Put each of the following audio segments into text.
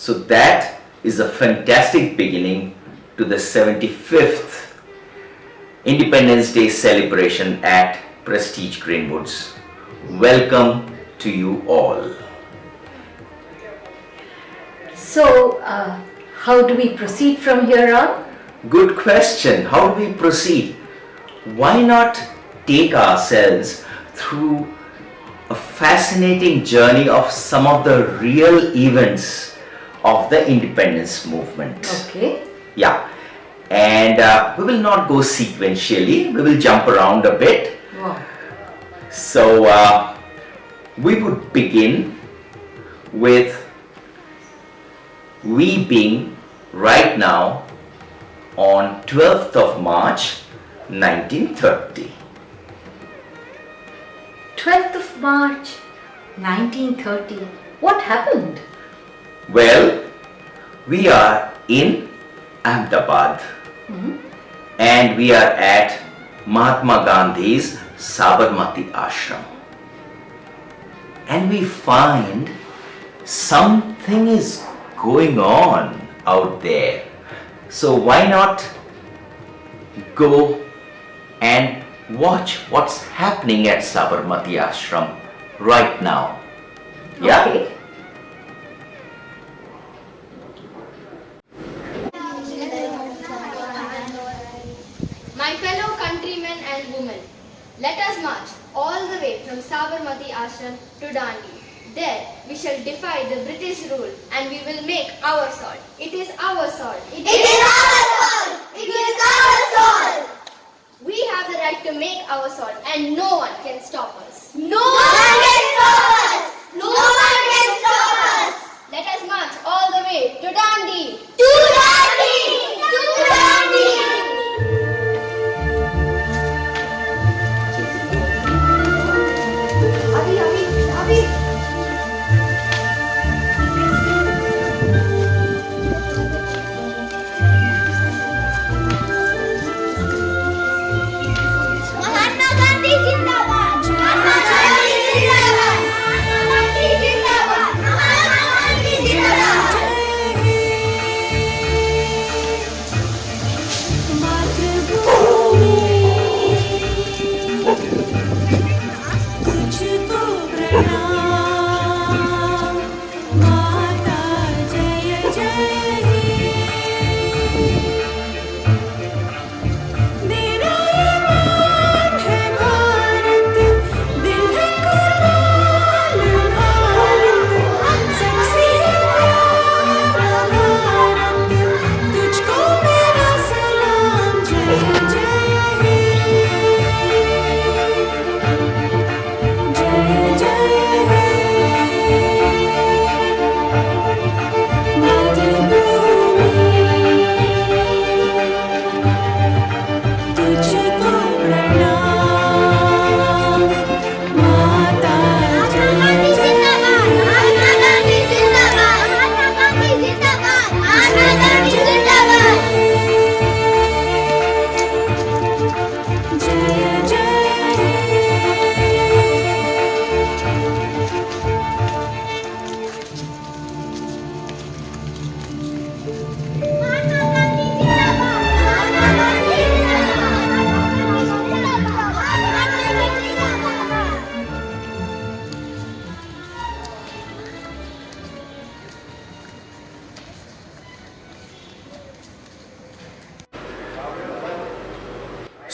So that is a fantastic beginning to the 75th Independence Day celebration at Prestige Greenwoods. Welcome to you all. So, how do we proceed from here on? Good question. How do we proceed? Why not take ourselves through a fascinating journey of some of the real events of the independence movement? Okay. Yeah. And we will not go sequentially. We will jump around a bit. Wow. So we would begin with we being right now on 12th of March 1930. 12th of March 1930. What happened? Well, we are in Ahmedabad and we are at Mahatma Gandhi's Sabarmati Ashram, and we find something is going on out there. So why not go and watch what's happening at Sabarmati Ashram right now? Yeah? Okay. My fellow countrymen and women, let us march all the way from Sabarmati Ashram to Dandi. There we shall defy the British rule and we will make our salt. It is our salt. It is our salt. It is our salt. We have the right to make our salt and no one can stop us. No one can stop us. No one can stop us. Let us march all the way to Dandi. To Dandi. To Dandi. Mahatma Gandhi Zindabad! Mahatma Gandhi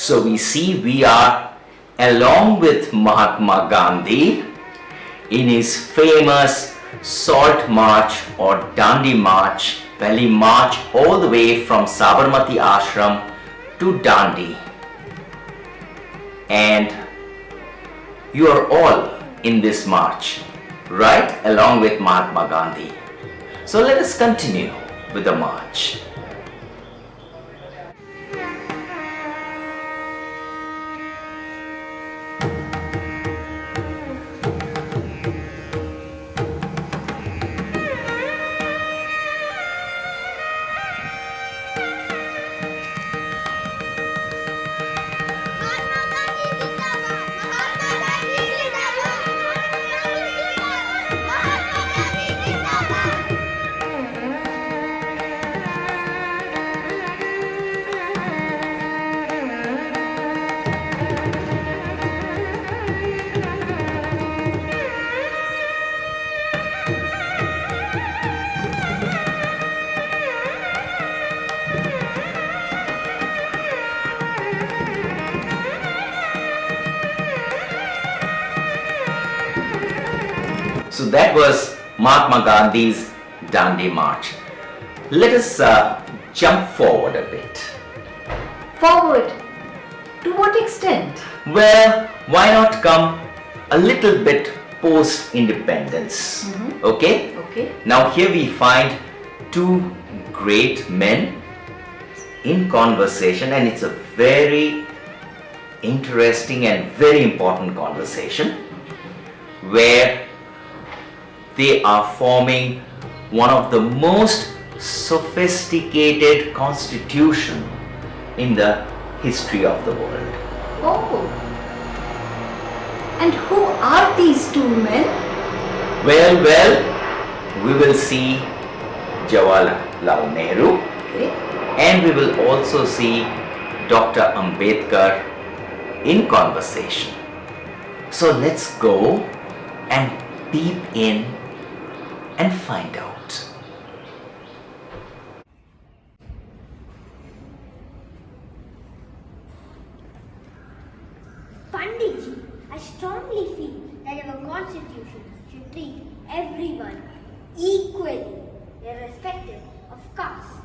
So we see we are along with Mahatma Gandhi in his famous Salt March or Dandi March, where he marched all the way from Sabarmati Ashram to Dandi. And you are all in this march, right along with Mahatma Gandhi. So let us continue with the march. So that was Mahatma Gandhi's Dandi March. Let us jump forward a bit. Forward? To what extent? Well, why not come a little bit post-independence? Okay? Okay. Now here we find two great men in conversation, and it's a very interesting and very important conversation where they are forming one of the most sophisticated constitution in the history of the world. Oh. And who are these two men? Well, we will see Jawaharlal Nehru, Okay. and we will also see Dr. Ambedkar in conversation. So let's go and peep in and find out. Panditji, I strongly feel that our constitution should treat everyone equally, irrespective of caste,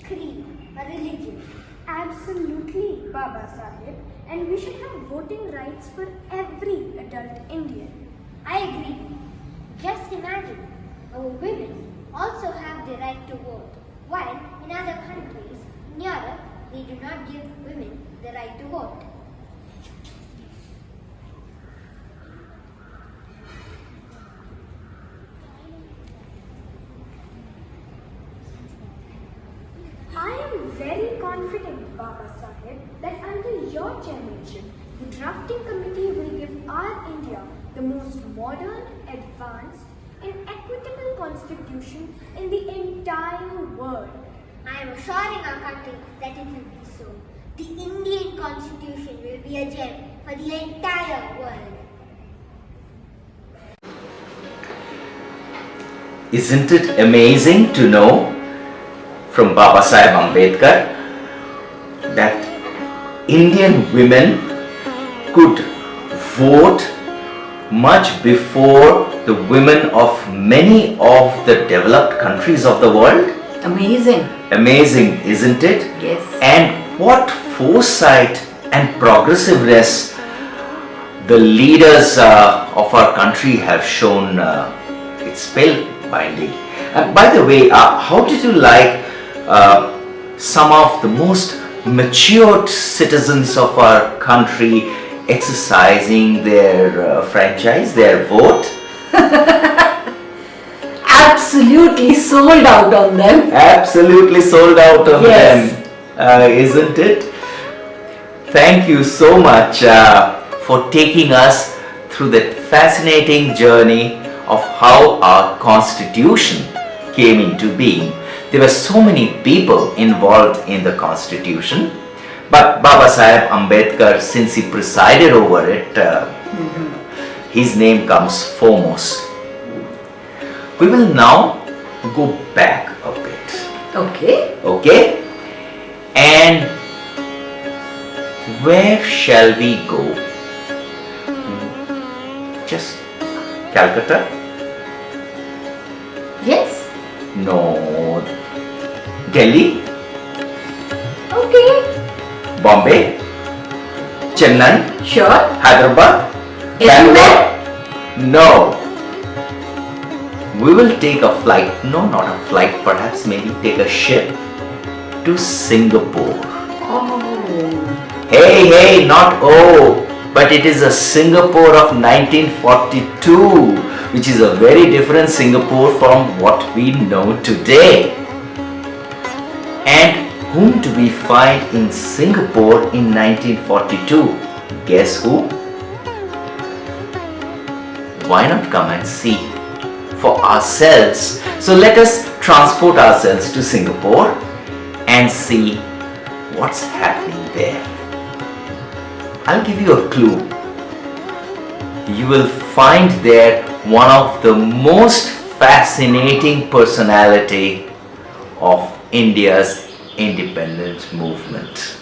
creed, or religion. Absolutely, Baba Sahib. And we should have voting rights for every adult Indian. I agree. Just imagine, our women also have the right to vote, while in other countries, in Europe, they do not give women the right to vote. I am very confident, Baba Sahib, that under your chairmanship, the drafting committee will give our India the most modern, advanced, and equitable constitution in the entire world. I am assuring our country that it will be so. The Indian constitution will be a gem for the entire world. Isn't it amazing to know from Baba Sahib Ambedkar that Indian women could vote much before the women of many of the developed countries of the world? Amazing. Amazing, isn't it? Yes. And what foresight and progressiveness the leaders of our country have shown. It's spellbinding. And by the way, how did you like some of the most matured citizens of our country exercising their franchise, their vote? Absolutely sold out on them. Absolutely sold out on Yes. them, isn't it? Thank you so much for taking us through that fascinating journey of how our constitution came into being. There were so many people involved in the constitution, but Baba Sahib Ambedkar, since he presided over it, his name comes foremost. We will now go back a bit, Okay. okay? And where shall we go? Just Calcutta? Yes? No. Delhi? Okay. Bombay? Chennai? Sure. Hyderabad? Everywhere? No. We will take a flight. No, not a flight. Perhaps maybe take a ship to Singapore. Oh. Hey, not oh, but it is a Singapore of 1942, which is a very different Singapore from what we know today. And whom do we find in Singapore in 1942? Guess who? Why not come and see for ourselves? So let us transport ourselves to Singapore and see what's happening there. I'll give you a clue. You will find there one of the most fascinating personality of India's independence movement.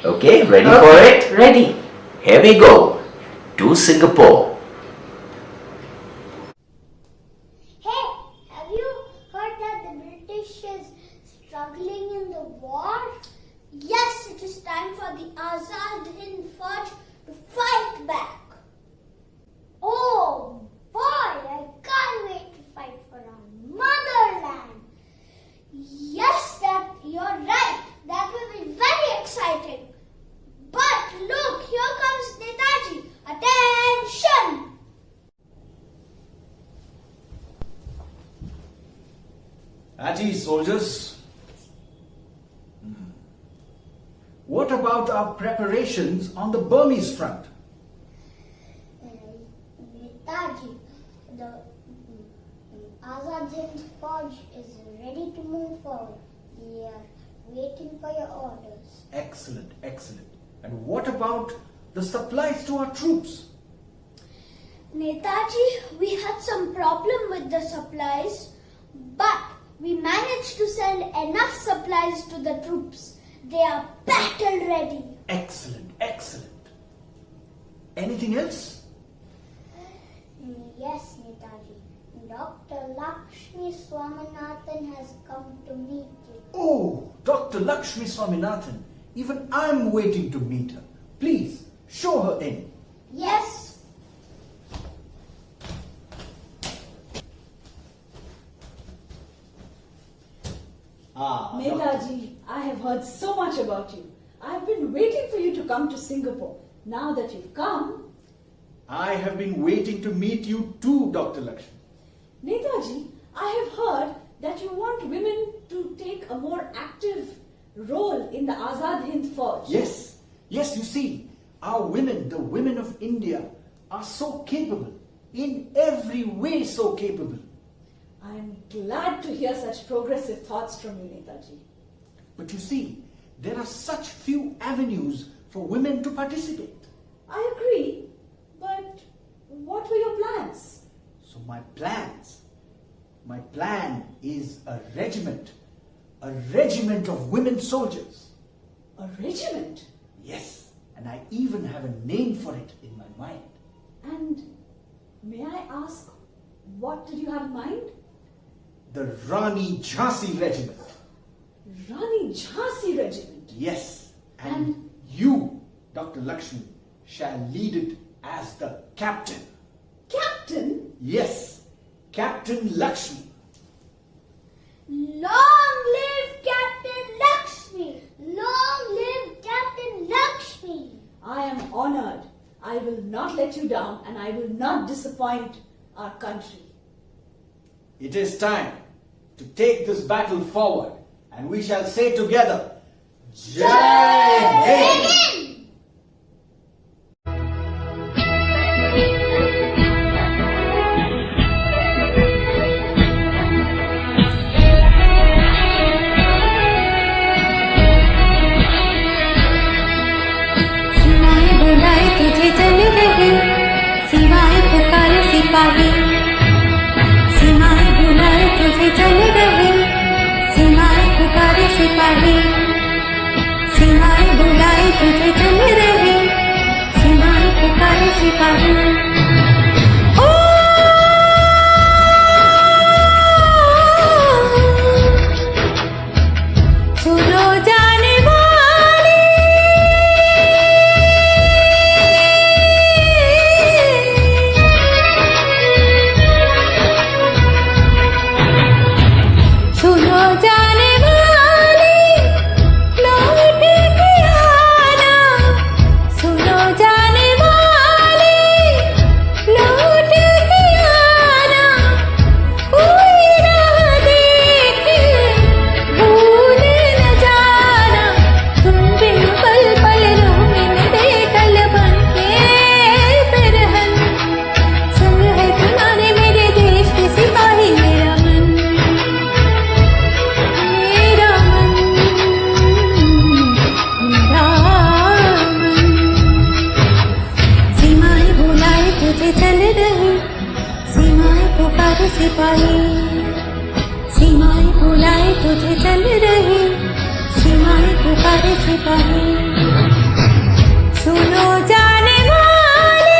Okay, ready for it? Ready. Here we go to Singapore. Hey, have you heard that the British is struggling in the war? Yes, it is time for the Azad Hind Fauj to fight back. Oh boy, I can't wait to fight for our motherland. Yes, that you're right. That will be very exciting. But look, here comes Netaji. Attention! At ease, soldiers. What about our preparations on the Burmese front? Netaji, the Azad Hind Fauj is ready to move forward. We are waiting for your orders. Excellent, excellent. And what about the supplies to our troops? Netaji, we had some problem with the supplies, but we managed to send enough supplies to the troops. They are battle ready. Excellent, excellent. Anything else? Yes, Netaji. Dr. Lakshmi Swaminathan has come to meet you. Oh, Dr. Lakshmi Swaminathan. Even I'm waiting to meet her. Please, show her in. Yes. Netaji, I have heard so much about you. I've been waiting for you to come to Singapore. Now that you've come, I have been waiting to meet you too, Dr. Lakshmi. Netaji, I have heard that you want women to take a more active role in the Azad Hind Fauj. Yes, yes, you see, our women, the women of India, are so capable, in every way so capable. I'm glad to hear such progressive thoughts from you, Netaji. But you see, there are such few avenues for women to participate. I agree, but what were your plans? So my plan is a regiment of women soldiers. A regiment? Yes, and I even have a name for it in my mind. And may I ask, what did you have in mind? The Rani Jhansi Regiment. Rani Jhansi Regiment. Yes, and you, Dr. Lakshmi, shall lead it as the captain. Captain? Yes, Captain Lakshmi. Long live Captain Lakshmi! Long live Captain Lakshmi! I am honored. I will not let you down and I will not disappoint our country. It is time to take this battle forward, and we shall say together, Jai Hind! सिवाय बुलाए तुझे चल रहे सिवाय पुकारे सिपाही सिवाय बुलाए तुझे चल रहे सिवाय पुकारे सिपाही सिवाय बुलाए तुझे सिपाही ओ सुनो जाने वाले सुनो जाने वाले लौट के आना सुनो जाने वाले लौट के आना कोई राह देखे भूल न जाना तुम बिन पल पल रोमिन बेकल बन के बिरहन संग है तुम्हारे मेरे देश के सिपाही मेरा मन मेरा मन मेरा मन सीमाएं बुलाए तुझे चल रही सीमाएं पुकारे सिपाही सीमाएं बुलाए तुझे चल रही सीमाएं पुकारे सिपाही सुनो जाने वाले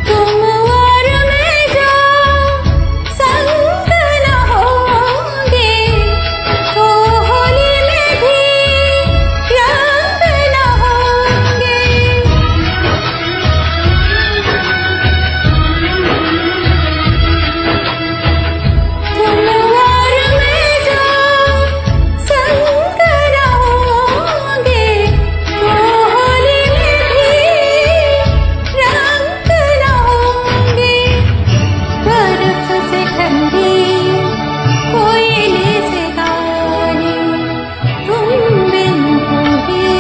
तुम और मैं जो संग न होंगे तो होली में भी रंग न होंगे तुम और मैं जो संग न होंगे तो होली में भी रंग न होंगे बर्फ से ठंडी कोयले से गाली तुम बिन होगी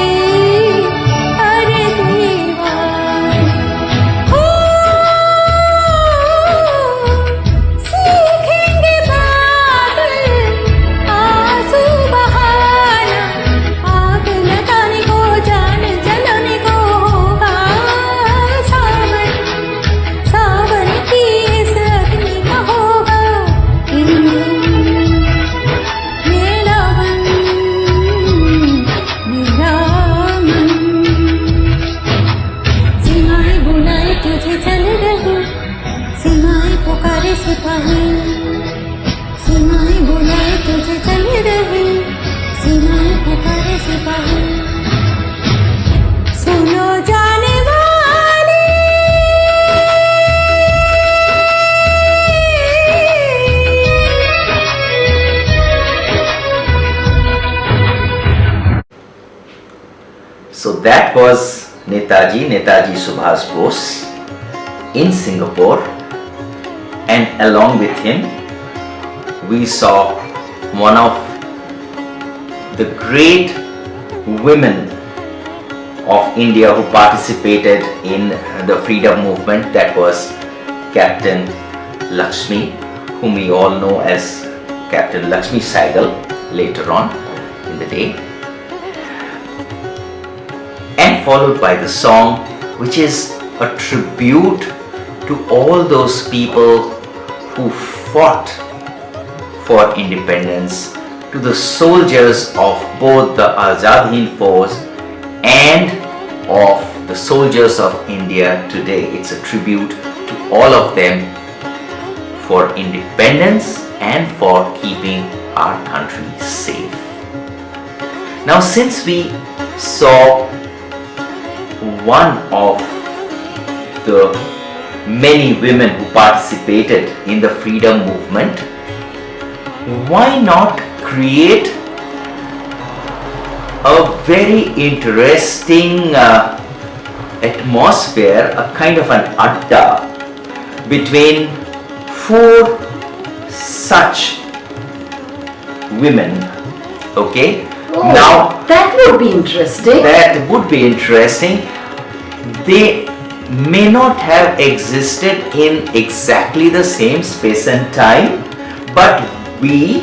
हर दीवार हो सीखेंगे बादल आंसू बहाना आग लगाने को जान जलाने को होगा सावन सावन की इस अग्नि का होगा ईंधन मेरा मन मेरा मन सीमाएं बुलाए तुझे चल रही सीमाएं पुकारे सिपाही सीमाएं बुलाए तुझे चल रही सीमाएं पुकारे सिपाही सुनो जाने वाले So that was Netaji Subhas Bose in Singapore, and along with him we saw one of the great women of India who participated in the freedom movement, that was Captain Lakshmi, whom we all know as Captain Lakshmi Sehgal later on in the day, and followed by the song, which is a tribute to all those people who fought for independence, to the soldiers of both the Azad Hind Force and of the soldiers of India today. It's a tribute to all of them for independence and for keeping our country safe. Now, since we saw one of the many women who participated in the freedom movement, why not create a very interesting atmosphere, a kind of an adda between four such women. Okay, Oh, now that would be interesting. that would be interesting. They may not have existed in exactly the same space and time, but we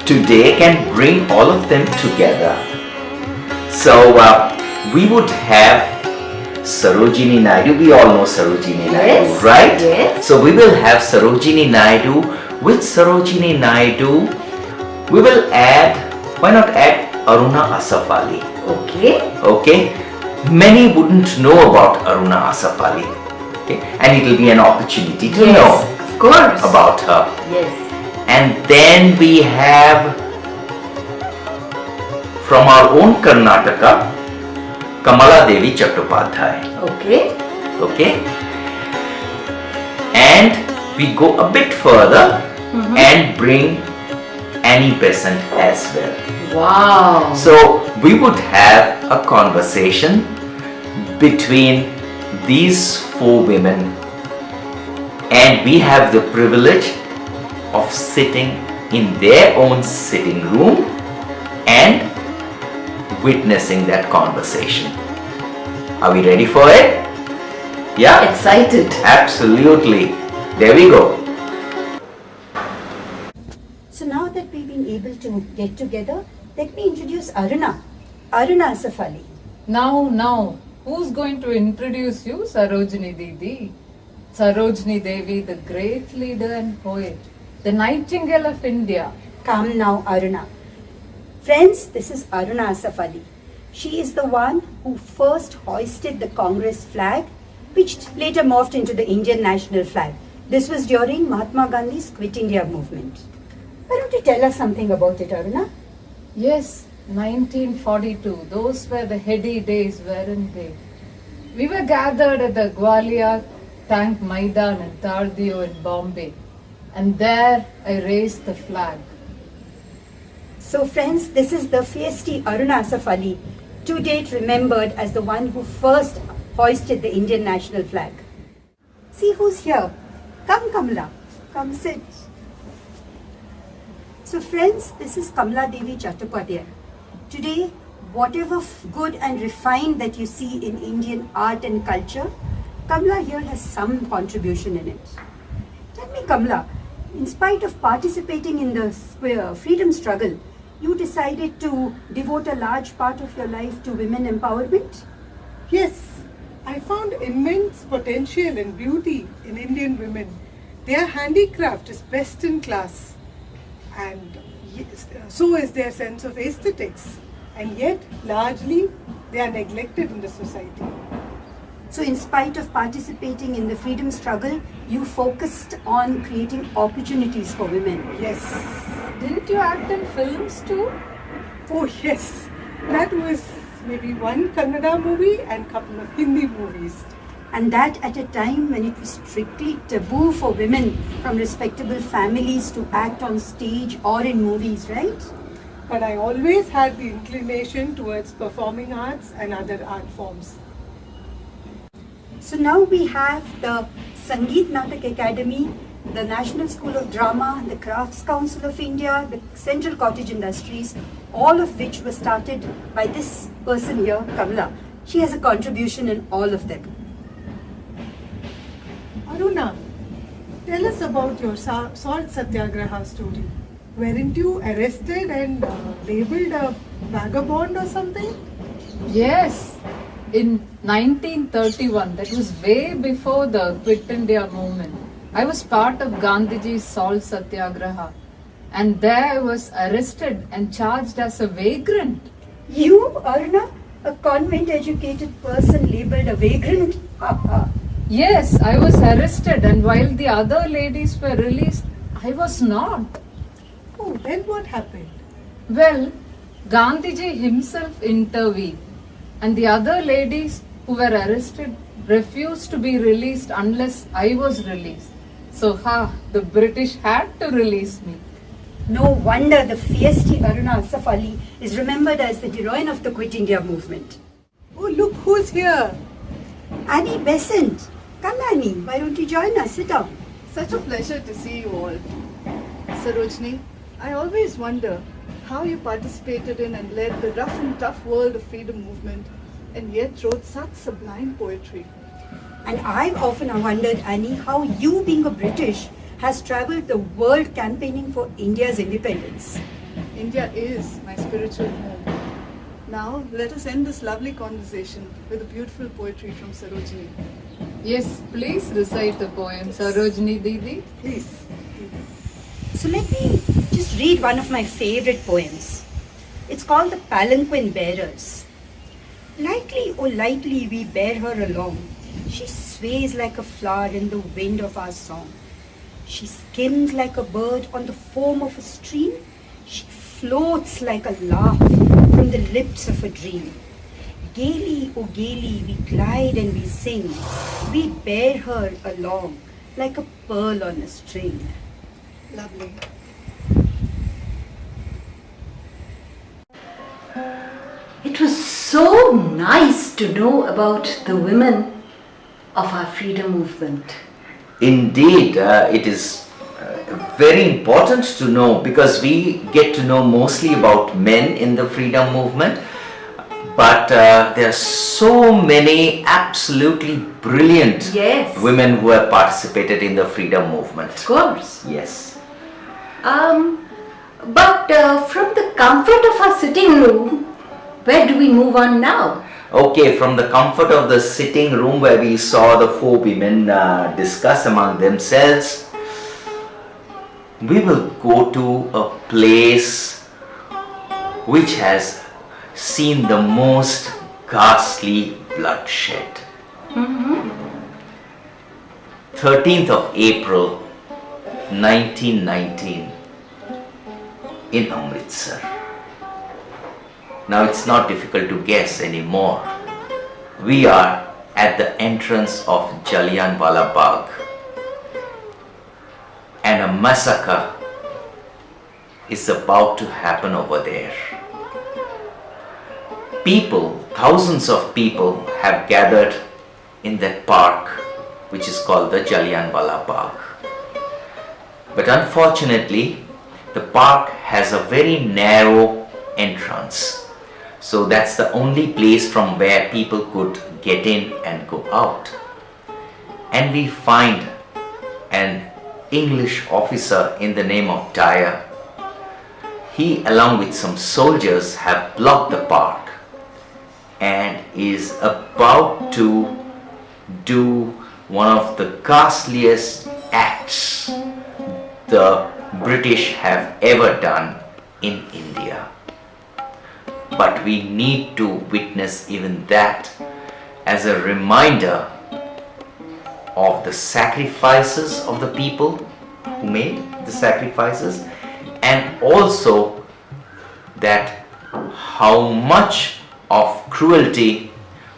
today can bring all of them together. So we would have Sarojini Naidu. We all know Sarojini Naidu, Yes, right? yes. So we will have Sarojini Naidu. With Sarojini Naidu, we will add, why not add Aruna Asaf Ali? Okay. Okay, many wouldn't know about Aruna Asaf Ali, okay, and it will be an opportunity to Yes, know of course. about her. Yes. And then we have from our own Karnataka, Kamala Devi Chattopadhyay. Okay. Okay, and we go a bit further and bring Annie Besant as well. Wow. So we would have a conversation between these four women, and we have the privilege of sitting in their own sitting room and witnessing that conversation. Are we ready for it? Yeah? Excited. Absolutely. There we go. So now that we've been able to get together, let me introduce Aruna. Aruna Asaf Ali. Now, who's going to introduce you? Sarojini Didi. Sarojini Devi, the great leader and poet, the Nightingale of India. Come now, Aruna. Friends, this is Aruna Asaf Ali. She is the one who first hoisted the Congress flag, which later morphed into the Indian national flag. This was during Mahatma Gandhi's Quit India movement. Why don't you tell us something about it, Aruna? Yes, 1942. Those were the heady days, weren't they? We were gathered at the Gwalior Tank Maidan in Tardio in Bombay. And there I raised the flag. So friends, this is the feisty Aruna Asaf Ali, to date remembered as the one who first hoisted the Indian national flag. See who's here. Come Kamala, come sit. So friends, this is Kamala Devi Chattopadhyay. Today, whatever good and refined that you see in Indian art and culture, Kamala here has some contribution in it. Tell me Kamala, in spite of participating in the freedom struggle, you decided to devote a large part of your life to women empowerment? Yes, I found immense potential and beauty in Indian women. Their handicraft is best in class, and so is their sense of aesthetics, and yet largely they are neglected in the society. So in spite of participating in the freedom struggle, you focused on creating opportunities for women. Yes. Didn't you act in films too? Oh yes, that was maybe one Kannada movie and couple of Hindi movies. And that at a time when it was strictly taboo for women from respectable families to act on stage or in movies, right? But I always had the inclination towards performing arts and other art forms. So now we have the Sangeet Natak Academy, the National School of Drama, the Crafts Council of India, the Central Cottage Industries, all of which were started by this person here, Kamala. She has a contribution in all of them. Aruna, tell us about your salt satyagraha story. Weren't you arrested and labeled a vagabond or something? Yes, in 1931, that was way before the Quit India movement. I was part of Gandhiji's Salt Satyagraha, and there I was arrested and charged as a vagrant. You, Aruna, a convent-educated person labeled a vagrant? Yes, I was arrested, and while the other ladies were released, I was not. Oh, then what happened? Well, Gandhiji himself intervened, and the other ladies who were arrested refused to be released unless I was released. So, the British had to release me. No wonder the feisty Aruna Asaf Ali is remembered as the heroine of the Quit India movement. Oh, look who's here. Annie Besant. Come, Annie, why don't you join us? Sit down. Such a pleasure to see you all. Sarojini, I always wonder how you participated in and led the rough and tough world of freedom movement and yet wrote such sublime poetry. And I've often wondered, Annie, how you, being a British, has travelled the world campaigning for India's independence. India is my spiritual home. Now, let us end this lovely conversation with a beautiful poetry from Sarojini. Yes, please recite the poem, Sarojini Didi. Please. So let me just read one of my favourite poems. It's called The Palanquin Bearers. Lightly, oh lightly we bear her along. She sways like a flower in the wind of our song. She skims like a bird on the foam of a stream. She floats like a laugh from the lips of a dream. Gaily, oh gaily, we glide and we sing. We bear her along like a pearl on a string. Lovely. It was so nice to know about the women of our freedom movement. Indeed, it is very important to know, because we get to know mostly about men in the freedom movement, but there are so many absolutely brilliant Yes. women who have participated in the freedom movement. Of course. Yes. But from the comfort of our sitting room, where do we move on now? Okay, from the comfort of the sitting room where we saw the four women discuss among themselves, we will go to a place which has seen the most ghastly bloodshed. 13th of April 1919 in Amritsar. Now it's not difficult to guess anymore. We are at the entrance of Jallianwala Bagh, and a massacre is about to happen over there. People, thousands of people have gathered in that park which is called the Jallianwala Bagh. But unfortunately, the park has a very narrow entrance. So that's the only place from where people could get in and go out. And we find an English officer in the name of Dyer. He, along with some soldiers, have blocked the park and is about to do one of the ghastliest acts the British have ever done in India. But we need to witness even that as a reminder of the sacrifices of the people who made the sacrifices, and also that how much of cruelty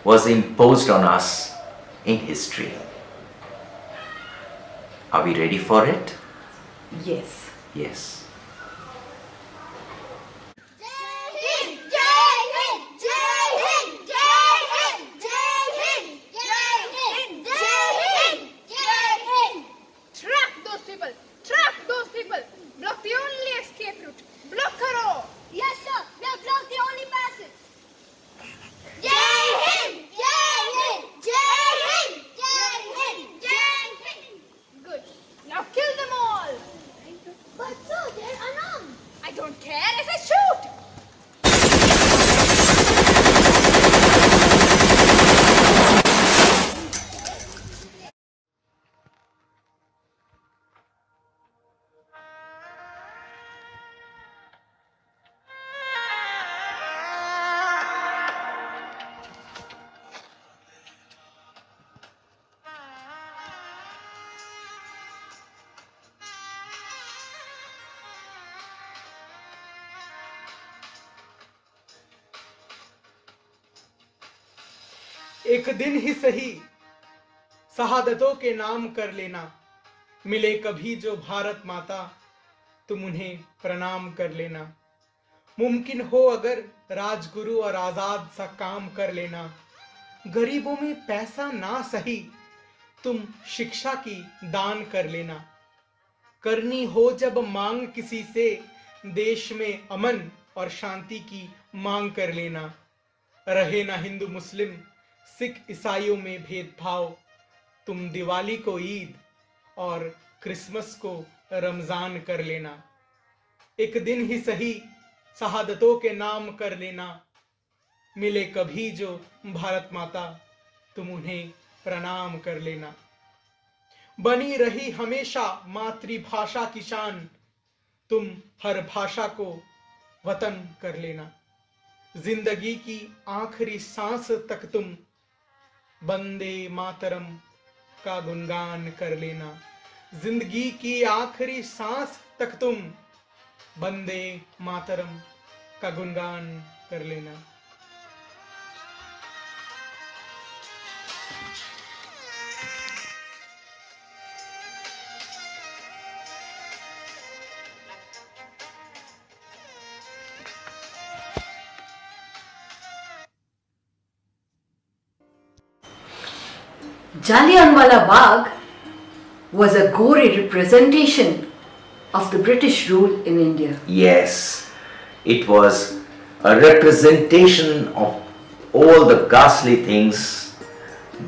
was imposed on us in history. Are we ready for it? Yes. Yes. Block the only escape route. Block karo. Yes, sir. We'll block the only passage. Jai Hind! Jai Hind! Jai Hind! Jai Hind! Jai Hind! Good. Now kill them all. But sir, they're unarmed. I don't care. I say shoot. एक दिन ही सही शहादतों के नाम कर लेना, मिले कभी जो भारत माता, तुम उन्हें प्रणाम कर लेना। मुमकिन हो अगर राजगुरु और आजाद सा काम कर लेना। गरीबों में पैसा ना सही, तुम शिक्षा की दान कर लेना। करनी हो जब मांग किसी से, देश में अमन और शांति की मांग कर लेना। रहे ना हिंदू मुस्लिम सिख ईसाइयों में भेदभाव, तुम दिवाली को ईद और क्रिसमस को रमजान कर लेना। एक दिन ही सही शहादतों के नाम कर लेना। मिले कभी जो भारत माता, तुम उन्हें प्रणाम कर लेना। बनी रही हमेशा मातृभाषा की शान, तुम हर भाषा को वतन कर लेना। जिंदगी की आखिरी सांस तक तुम वंदे मातरम का गुणगान कर लेना। जिंदगी की आखिरी सांस तक तुम वंदे मातरम का गुणगान कर लेना। Jallianwala Bagh was a gory representation of the British rule in India. Yes, it was a representation of all the ghastly things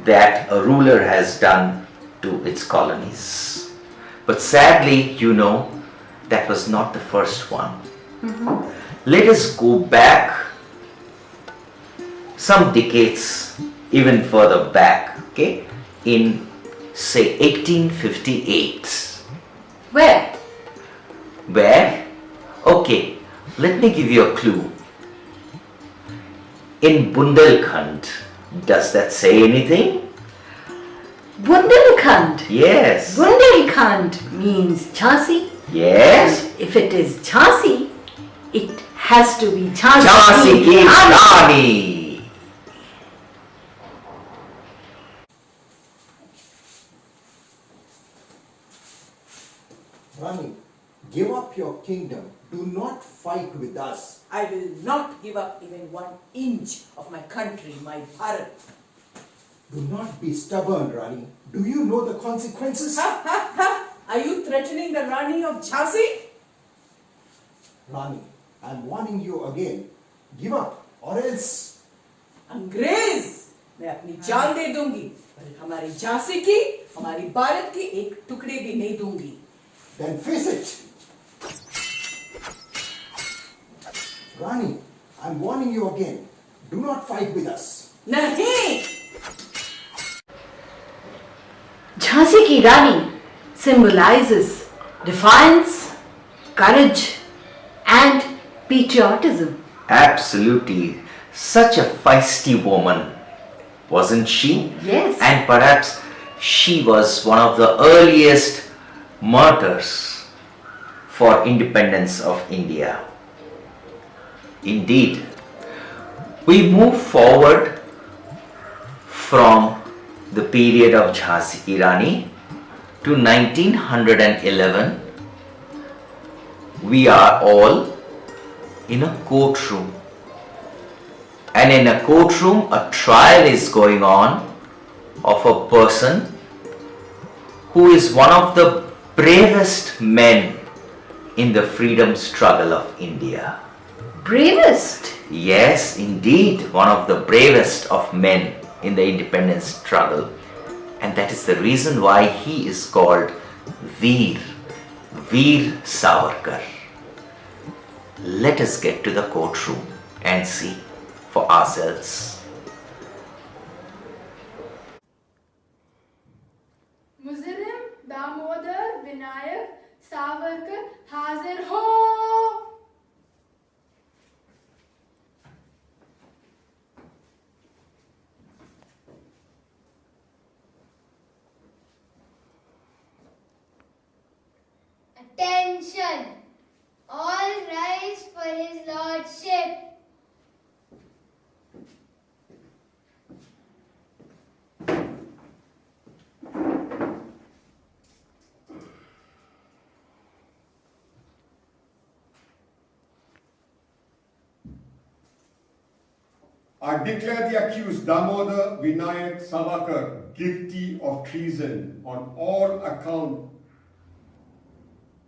that a ruler has done to its colonies. But sadly, that was not the first one. Let us go back some decades, even further back, okay, in say 1858. Where? Where? Okay, let me give you a clue. In Bundelkhand. Does that say anything? Bundelkhand. Yes. Bundelkhand means Jhansi. Yes. And if it is Jhansi, it has to be Jhansi. Jhansi ki Rani. Rani, give up your kingdom. Do not fight with us. I will not give up even 1 inch of my country, my Bharat. Do not be stubborn, Rani. Do you know the consequences? Are you threatening the Rani of Jhansi? Rani, I am warning you again. Give up or else. अंग्रेज, मैं अपनी जान दे दूंगी, पर हमारी झांसी की, हमारी भारत की एक टुकड़े भी नहीं दूंगी. Then face it. Rani, I am warning you again. Do not fight with us. नहीं. Jhansi ki Rani symbolizes defiance, courage and patriotism. Absolutely. Such a feisty woman, wasn't she? Yes. And perhaps she was one of the earliest martyrs for independence of India. Indeed. We move forward from the period of Jhansi Ki Rani to 1911. We are all in a courtroom. And in a courtroom, a trial is going on of a person who is one of the bravest men in the freedom struggle of India. Bravest? Yes, indeed, one of the bravest of men in the independence struggle. And that is the reason why he is called Veer Savarkar. Let us get to the courtroom and see for ourselves. मुजरिम दामोदर विनायक सावरकर हाजिर हो. Attention! All rise for his lordship. I declare the accused Damodar Vinayak Savarkar guilty of treason on all accounts.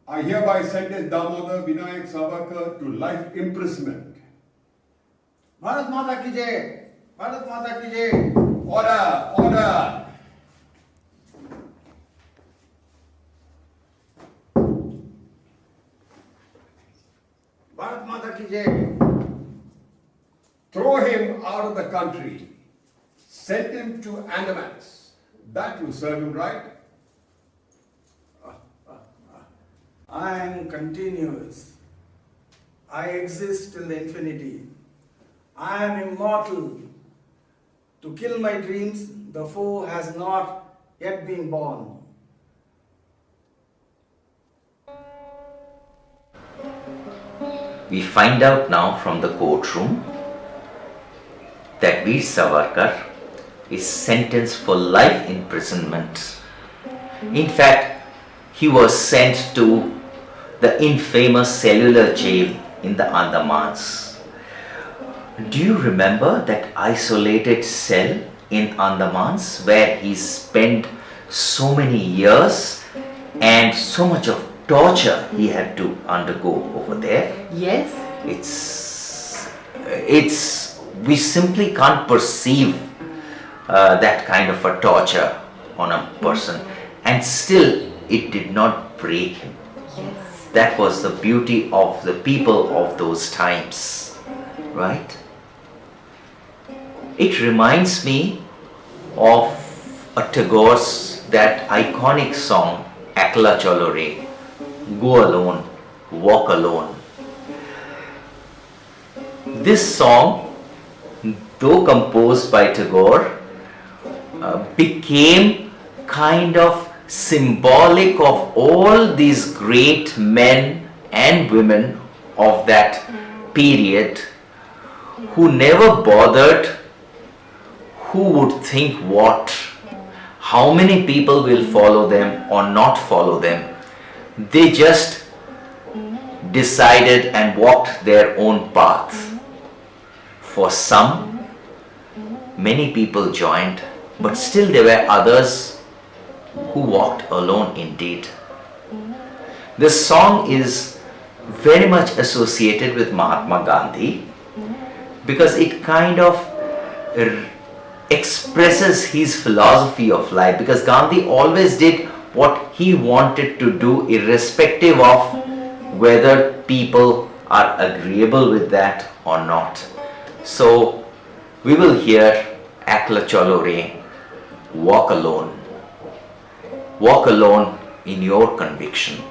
I hereby sentence Damodar Vinayak Savarkar to life imprisonment. Bharat माता की जय, भारत माता की जय. Order, order. Bharat माता की जय. Throw him out of the country. Send him to Andamans. That will serve him right. I am continuous. I exist till infinity. I am immortal. To kill my dreams, the foe has not yet been born. We find out now from the courtroom that Veer Savarkar is sentenced for life imprisonment. In fact, he was sent to the infamous cellular jail in the Andamans. Do you remember that isolated cell in Andamans where he spent so many years and so much of torture he had to undergo over there? Yes. We simply can't perceive that kind of a torture on a person, and still it did not break him. Yes. That was the beauty of the people of those times, right? It reminds me of a Tagore's that iconic song Ekla Chalo Re, Go Alone, Walk Alone. This song, though composed by Tagore, became kind of symbolic of all these great men and women of that period who never bothered who would think what, how many people will follow them or not follow them. They just decided and walked their own path. For some, many people joined, but still there were others who walked alone indeed. This song is very much associated with Mahatma Gandhi because it kind of expresses his philosophy of life, because Gandhi always did what he wanted to do irrespective of whether people are agreeable with that or not. So we will hear Ekla Chalo Re, walk alone. Walk alone in your conviction.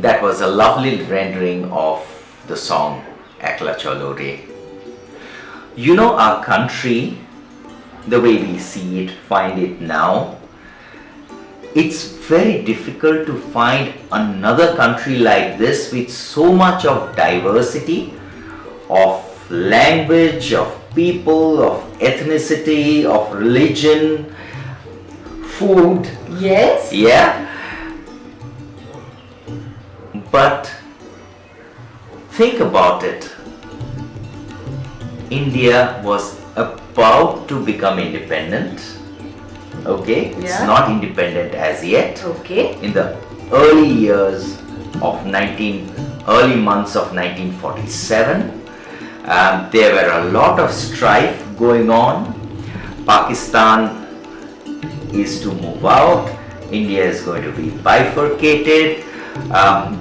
That was a lovely rendering of the song Ekla Chalo Re. You know, our country, the way we see it, find it now, it's very difficult to find another country like this with so much of diversity of language, of people, of ethnicity, of religion, food. Yes. Yeah. But think about it. India was about to become independent. Okay, it's Yeah. not independent as yet. Okay. In the early years of early months of 1947, there were a lot of strife going on. Pakistan is to move out. India is going to be bifurcated.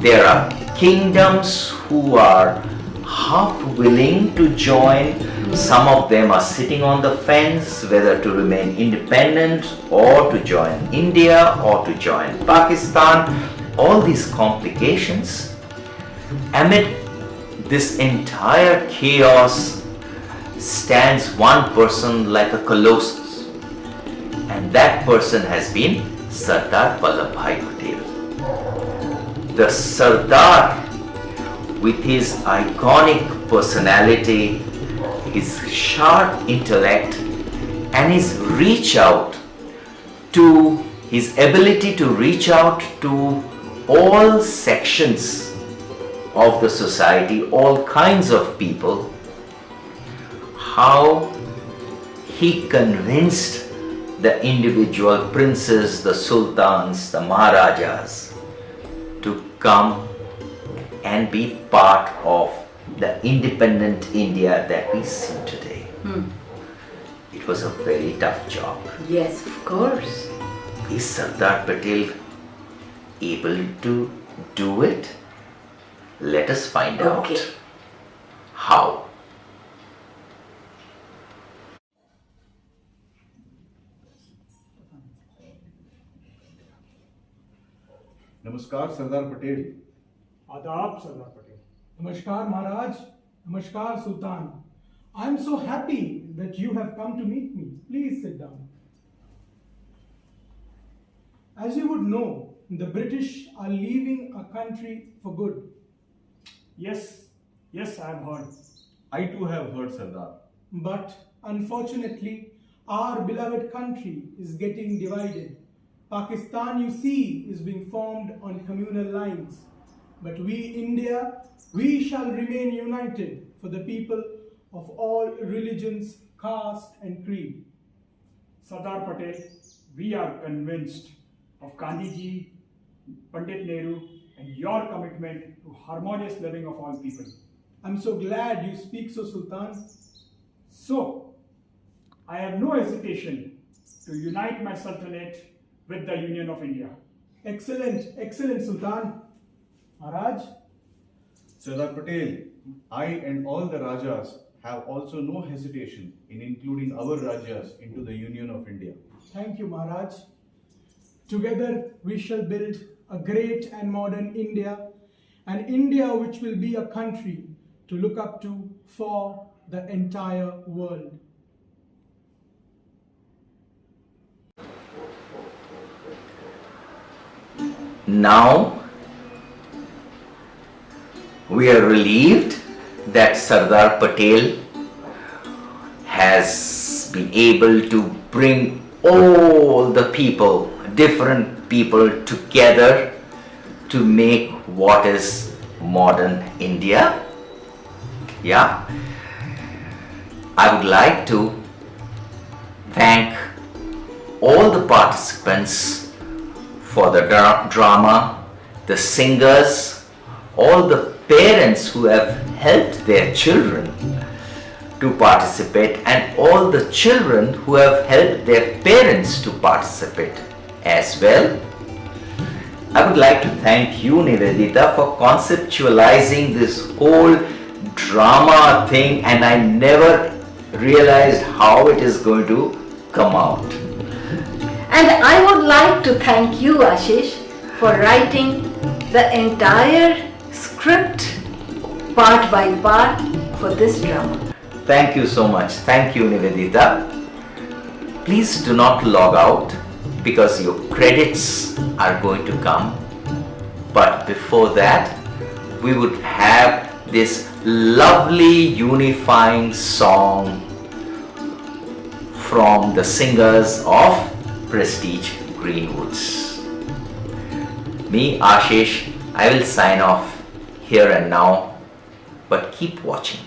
There are kingdoms who are half willing to join. Some of them are sitting on the fence whether to remain independent or to join India or to join Pakistan. All these complications. Amid this entire chaos stands one person like a colossus, and that person has been Sardar Vallabhbhai Patel. The Sardar, with his iconic personality, his sharp intellect, and his ability to reach out to all sections of the society, all kinds of people, how he convinced the individual princes, the sultans, the maharajas to come and be part of the independent India that we see today. It was a very tough job. Yes, of course. Is Sardar Patel able to do it? Let us find out how. Namaskar, Sardar Patel. Adab, Sardar Patel. Namaskar, Maharaj. Namaskar, Sultan. I am so happy that you have come to meet me. Please sit down. As you would know, the British are leaving our country for good. Yes, I have heard. I too have heard, Sardar. But unfortunately, our beloved country is getting divided. Pakistan, you see, is being formed on communal lines. But we, India, we shall remain united for the people of all religions, caste and creed. Sardar Patel, we are convinced of Gandhiji, Pandit Nehru, and your commitment to harmonious living of all people. I'm so glad you speak so, Sultan. So, I have no hesitation to unite my Sultanate with the Union of India. Excellent, excellent, Sultan. Maharaj? Sardar Patel, I and all the Rajas have also no hesitation in including our Rajas into the Union of India. Thank you, Maharaj. Together we shall build a great and modern India, an India which will be a country to look up to for the entire world. Now we are relieved that Sardar Patel has been able to bring all the people, different people together to make what is modern India. Yeah. I would like to thank all the participants for the drama, the singers, all the parents who have helped their children to participate, and all the children who have helped their parents to participate as well. I would like to thank you, Nivedita, for conceptualizing this whole drama thing, and I never realized how it is going to come out. And I would like to thank you, Ashish, for writing the entire script part by part for this drama. Thank you so much. Thank you, Nivedita. Please do not log out because your credits are going to come. But before that, we would have this lovely unifying song from the singers of Prestige Greenwoods. Me, Ashish, I will sign off here and now, but keep watching.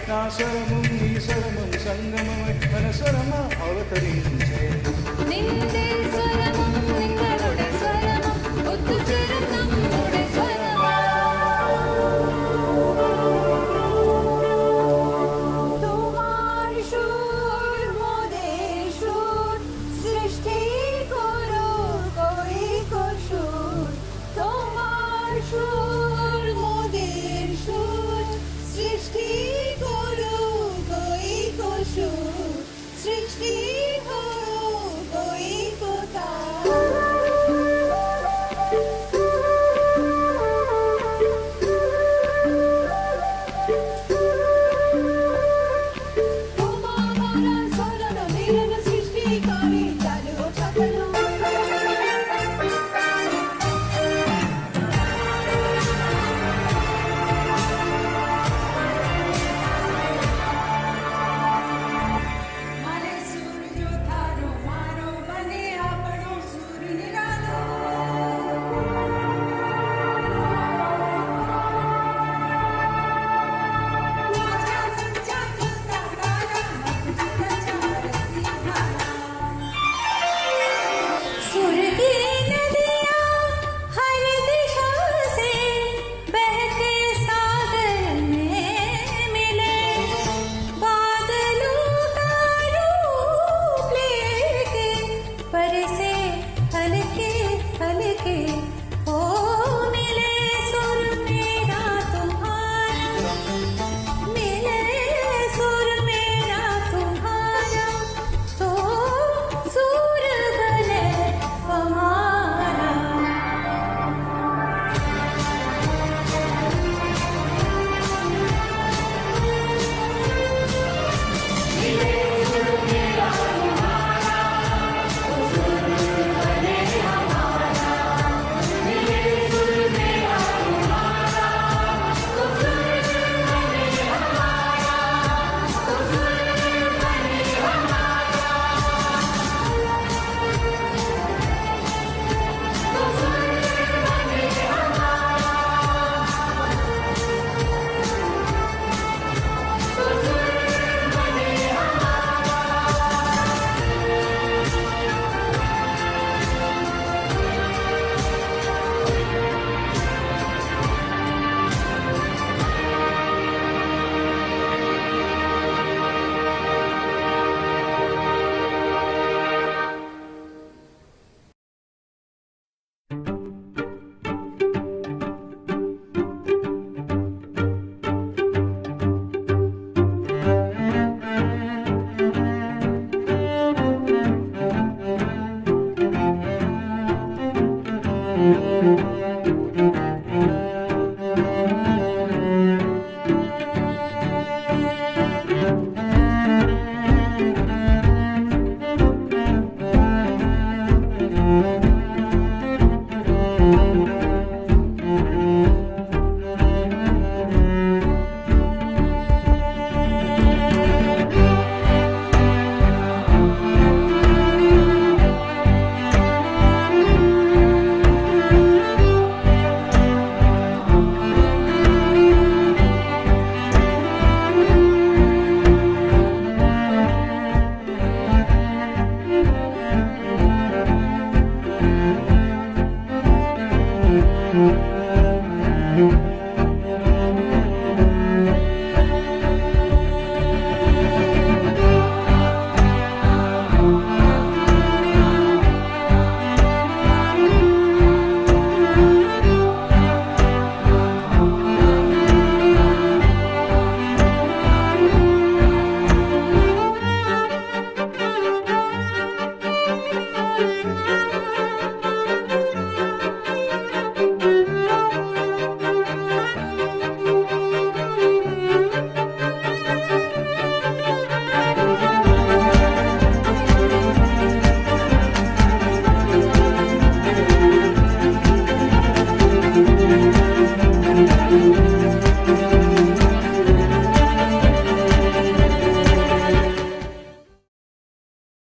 నాశరము నీశరము సంగమమై మనసరమ అవతరించే నిందే స్వరము